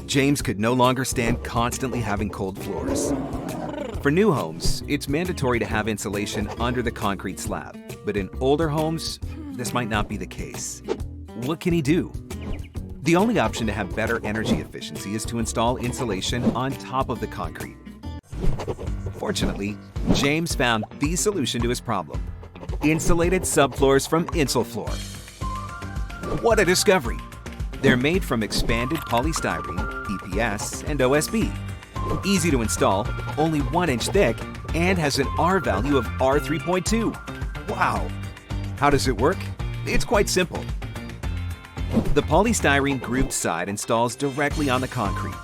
James could no longer stand constantly having cold floors. For new homes, it's mandatory to have insulation under the concrete slab, but in older homes, this might not be the case. What can he do? The only option to have better energy efficiency is to install insulation on top of the concrete. Fortunately, James found the solution to his problem: insulated subfloors from InsulFloor. What a discovery! They're made from expanded polystyrene, EPS, and OSB. Easy to install, only 1 inch thick, and has an R value of R3.2. Wow! How does it work? It's quite simple. The polystyrene grooved side installs directly on the concrete.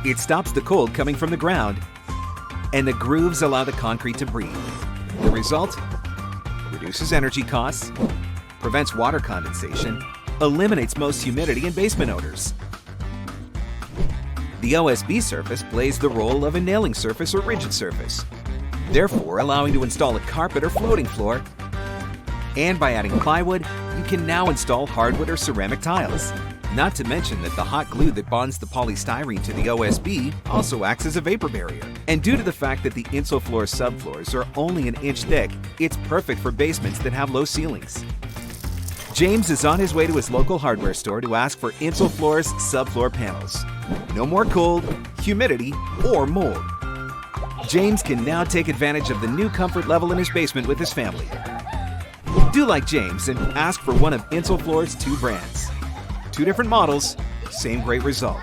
It stops the cold coming from the ground, and the grooves allow the concrete to breathe. The result? Reduces energy costs, prevents water condensation, eliminates most humidity and basement odors. The OSB surface plays the role of a nailing surface or rigid surface, therefore allowing to install a carpet or floating floor. And by adding plywood, you can now install hardwood or ceramic tiles. Not to mention that the hot glue that bonds the polystyrene to the OSB also acts as a vapor barrier. And due to the fact that the InsulFloor subfloors are only 1 inch thick, it's perfect for basements that have low ceilings. James is on his way to his local hardware store to ask for InsulFloor's subfloor panels. No more cold, humidity, or mold. James can now take advantage of the new comfort level in his basement with his family. Do like James and ask for one of InsulFloor's 2 brands. 2 different models, same great result.